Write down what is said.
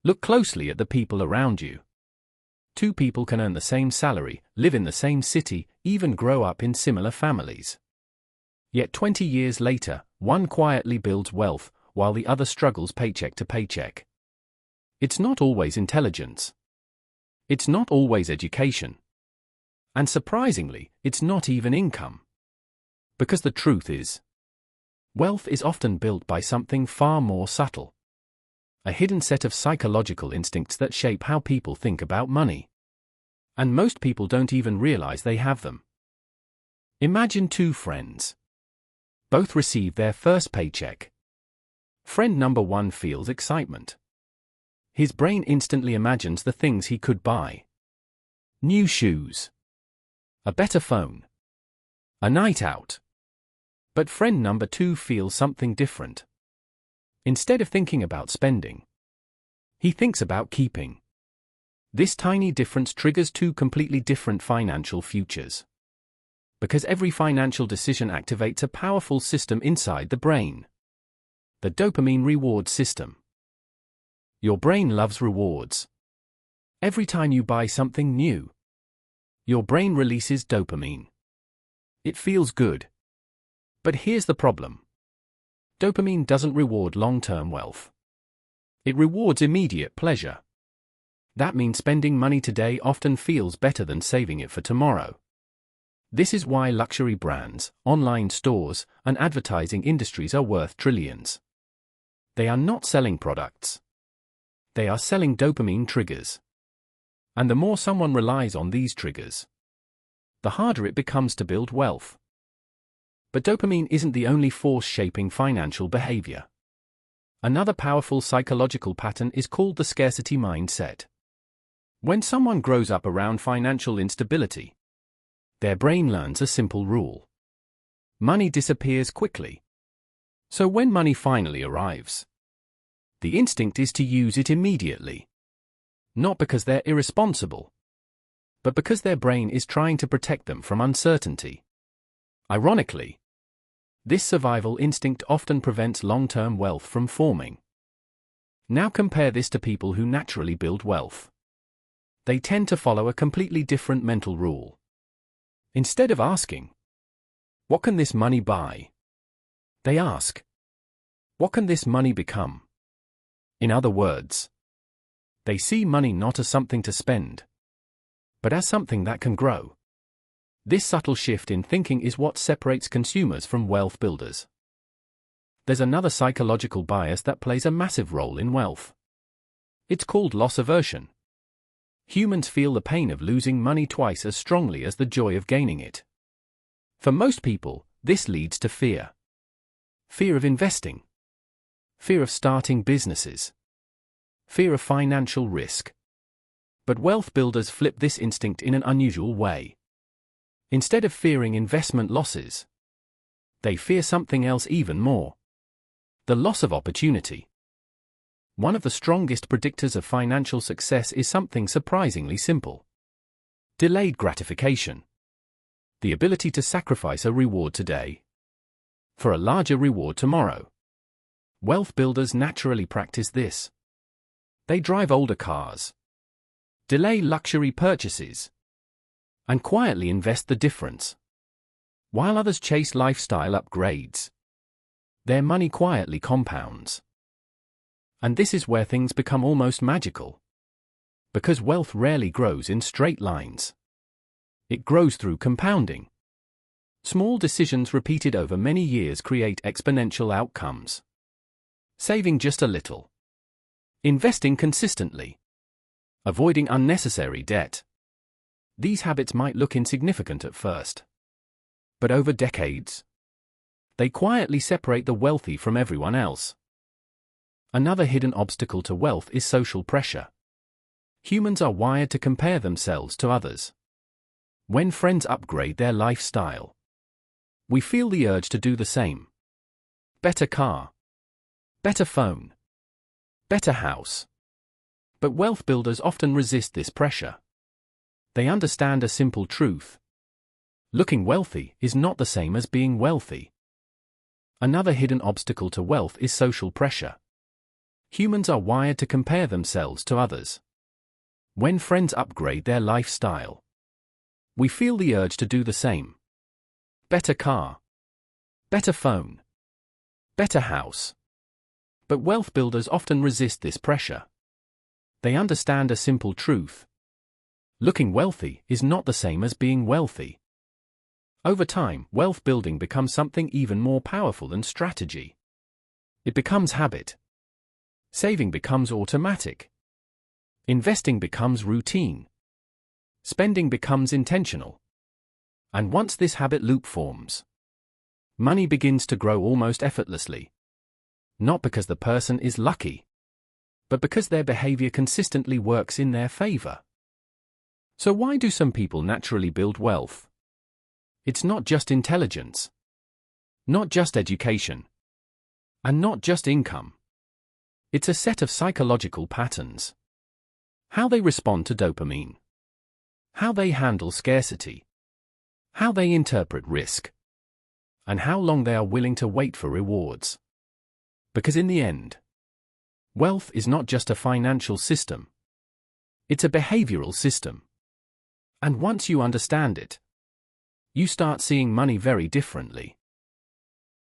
Look closely at the people around you. Two people can earn the same salary, live in the same city, even grow up in similar families. Yet 20 years later, one quietly builds wealth, while the other struggles paycheck to paycheck. It's not always intelligence. It's not always education. And surprisingly, it's not even income. Because the truth is, wealth is often built by something far more subtle. A hidden set of psychological instincts that shape how people think about money. And most people don't even realize they have them. Imagine two friends. Both receive their first paycheck. Friend number one feels excitement. His brain instantly imagines the things he could buy. New shoes. A better phone. A night out. But friend number two feels something different. Instead of thinking about spending, he thinks about keeping. This tiny difference triggers two completely different financial futures. Because every financial decision activates a powerful system inside the brain. The dopamine reward system. Your brain loves rewards. Every time you buy something new, your brain releases dopamine. It feels good. But here's the problem. Dopamine doesn't reward long-term wealth. It rewards immediate pleasure. That means spending money today often feels better than saving it for tomorrow. This is why luxury brands, online stores, and advertising industries are worth trillions. They are not selling products. They are selling dopamine triggers. And the more someone relies on these triggers, the harder it becomes to build wealth. But dopamine isn't the only force shaping financial behavior. Another powerful psychological pattern is called the scarcity mindset. When someone grows up around financial instability, their brain learns a simple rule. Money disappears quickly. So when money finally arrives, the instinct is to use it immediately. Not because they're irresponsible, but because their brain is trying to protect them from uncertainty. Ironically, this survival instinct often prevents long-term wealth from forming. Now compare this to people who naturally build wealth. They tend to follow a completely different mental rule. Instead of asking, "What can this money buy?" they ask, "What can this money become?" In other words, they see money not as something to spend, but as something that can grow. This subtle shift in thinking is what separates consumers from wealth builders. There's another psychological bias that plays a massive role in wealth. It's called loss aversion. Humans feel the pain of losing money twice as strongly as the joy of gaining it. For most people, this leads to fear. Fear of investing. Fear of starting businesses. Fear of financial risk. But wealth builders flip this instinct in an unusual way. Instead of fearing investment losses, they fear something else even more. The loss of opportunity. One of the strongest predictors of financial success is something surprisingly simple. Delayed gratification. The ability to sacrifice a reward today for a larger reward tomorrow. Wealth builders naturally practice this. They drive older cars, delay luxury purchases, and quietly invest the difference. While others chase lifestyle upgrades, their money quietly compounds. And this is where things become almost magical. Because wealth rarely grows in straight lines. It grows through compounding. Small decisions repeated over many years create exponential outcomes. Saving just a little. Investing consistently. Avoiding unnecessary debt. These habits might look insignificant at first. But over decades, they quietly separate the wealthy from everyone else. Another hidden obstacle to wealth is social pressure. Humans are wired to compare themselves to others. When friends upgrade their lifestyle, we feel the urge to do the same. Better car. Better phone. Better house. But wealth builders often resist this pressure. They understand a simple truth. Looking wealthy is not the same as being wealthy. Another hidden obstacle to wealth is social pressure. Humans are wired to compare themselves to others. When friends upgrade their lifestyle, we feel the urge to do the same. Better car. Better phone. Better house. But wealth builders often resist this pressure. They understand a simple truth. Looking wealthy is not the same as being wealthy. Over time, wealth building becomes something even more powerful than strategy. It becomes habit. Saving becomes automatic. Investing becomes routine. Spending becomes intentional. And once this habit loop forms, money begins to grow almost effortlessly. Not because the person is lucky, but because their behavior consistently works in their favor. So why do some people naturally build wealth? It's not just intelligence, not just education, and not just income. It's a set of psychological patterns. How they respond to dopamine. How they handle scarcity. How they interpret risk. And how long they are willing to wait for rewards. Because in the end, wealth is not just a financial system. It's a behavioral system. And once you understand it, you start seeing money very differently.